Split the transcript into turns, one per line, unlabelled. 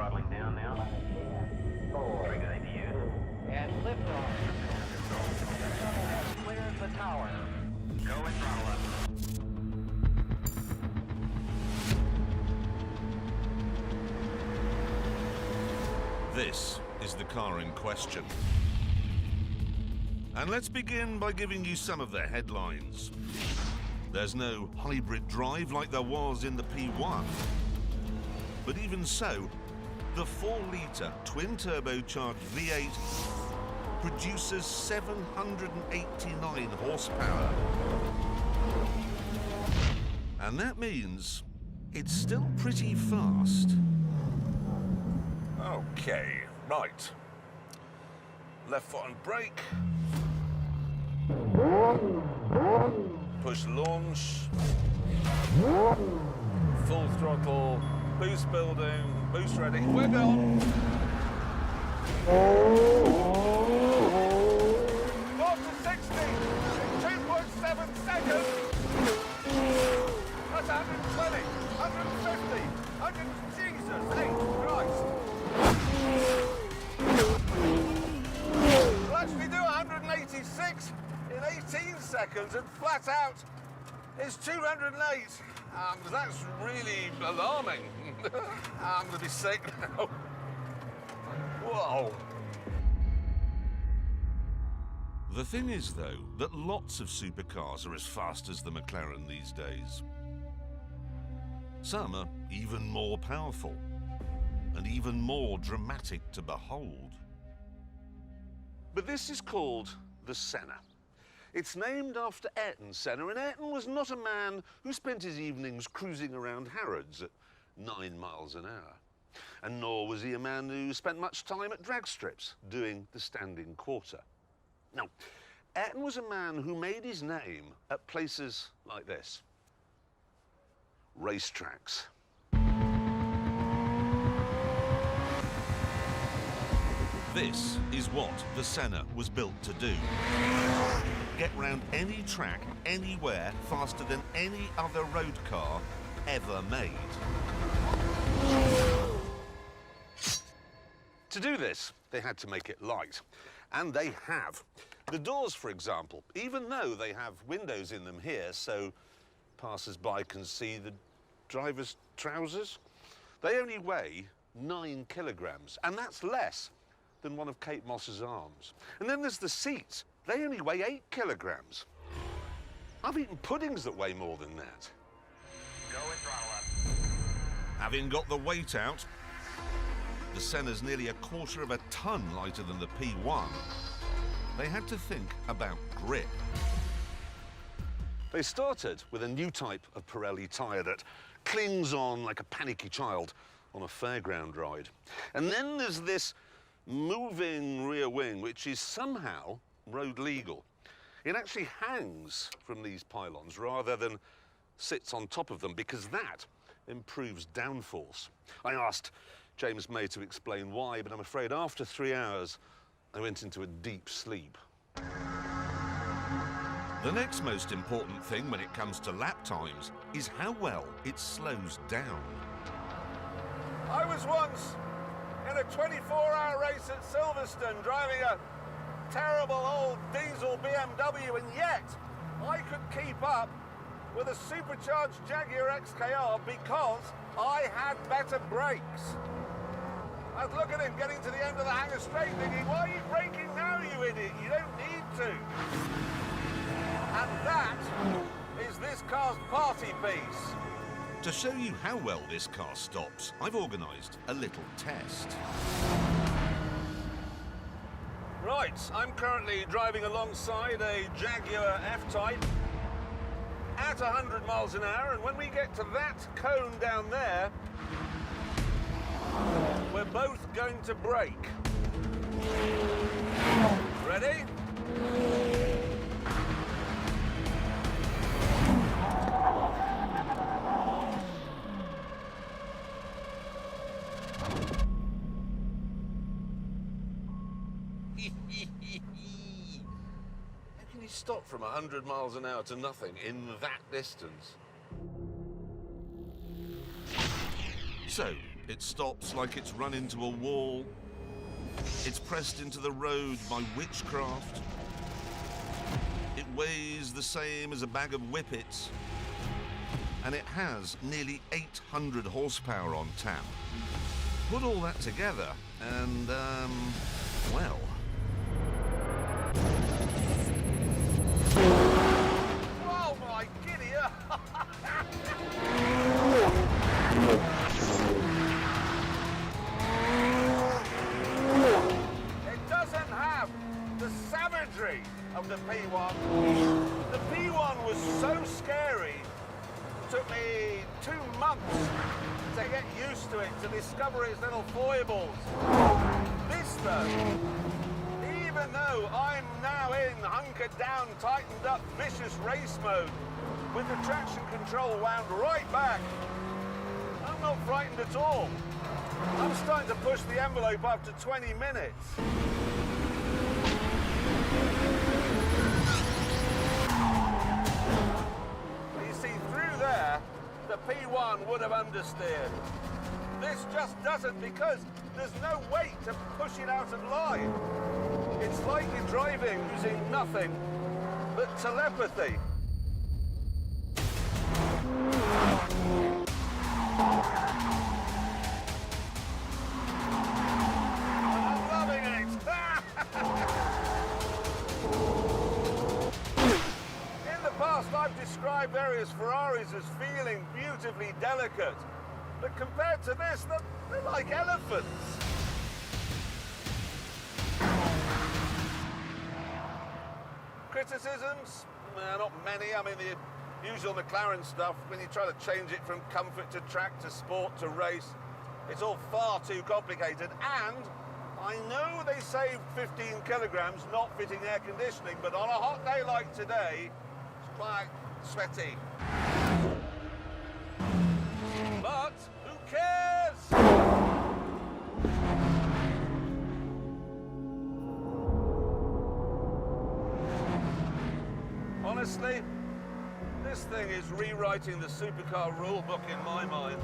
throttling down now. 4. Trigger APU.
And liftoff. The shuttle has cleared the tower.
Go and throttle up.
This is the car in question. And let's begin by giving you some of the headlines. There's no hybrid drive like there was in the P1. But even so, the 4-litre twin-turbocharged V8 produces 789 horsepower. And that means it's still pretty fast.
Okay, right. Left foot on brake. Push launch. Full throttle. Boost building. Boost ready. We're gone. 4 to 60. 2.7 seconds. That's 120. 150. 100. Jesus H. Christ. We'll actually do 186 in 18 seconds, and flat out is 208. That's really alarming. I'm going to be sick now. Whoa.
The thing is, though, that lots of supercars are as fast as the McLaren these days. Some are even more powerful and even more dramatic to behold. But this is called the Senna. It's named after Ayrton Senna, and Ayrton was not a man who spent his evenings cruising around Harrods at 9 miles an hour. And nor was he a man who spent much time at drag strips doing the standing quarter. No, Ayrton was a man who made his name at places like this. Racetracks. This is what the Senna was built to do. Get round any track, anywhere, faster than any other road car ever made. To do this, they had to make it light. And they have. The doors, for example, even though they have windows in them here so passers-by can see the driver's trousers, they only weigh 9 kilograms, and that's less than one of Kate Moss's arms. And then there's the seats. They only weigh 8 kilograms. I've eaten puddings that weigh more than that.
Go and throttle up.
Having got the weight out, the Senna's nearly 1/4 of a ton lighter than the P1. They had to think about grip. They started with a new type of Pirelli tyre that clings on like a panicky child on a fairground ride. And then there's this moving rear wing, which is somehow road legal. It actually hangs from these pylons rather than sits on top of them, because that improves downforce. I asked James May to explain why, but I'm afraid after 3 hours, I went into a deep sleep. The next most important thing when it comes to lap times is how well it slows down.
I was once in a 24-hour race at Silverstone driving a terrible old diesel BMW, and yet I could keep up with a supercharged Jaguar XKR because I had better brakes. I'd look at him getting to the end of the hangar straight thinking, why are you braking now, you idiot? You don't need to. And that is this car's party piece.
To show you how well this car stops, I've organised a little test.
Right, I'm currently driving alongside a Jaguar F-Type at 100 miles an hour, and when we get to that cone down there, we're both going to brake. Ready? How can you stop from 100 miles an hour to nothing in that distance?
So, It stops like it's run into a wall. It's pressed into the road by witchcraft. It weighs the same as a bag of whippets. And it has nearly 800 horsepower on tap. Put all that together and, well...
Oh my giddy! It doesn't have the savagery of the P1. The P1 was so scary, it took me 2 months to get used to it, to discover its little foibles. This though, even though I'm now in hunkered down, tightened up, vicious race mode, with the traction control wound right back, I'm not frightened at all. I'm starting to push the envelope after 20 minutes. You see, through there, the P1 would have understeered. This just doesn't, because there's no weight to push it out of line. It's like you're driving using nothing but telepathy. I'm loving it. In the past, I've described various Ferraris as feeling beautifully delicate, but compared to this, they're like elephants. Criticisms? Not many. I mean, the usual McLaren stuff, when you try to change it from comfort to track to sport to race, it's all far too complicated. And I know they saved 15 kilograms not fitting air conditioning, but on a hot day like today, it's quite sweaty. But who cares? Honestly, this thing is rewriting the supercar rule book in my mind.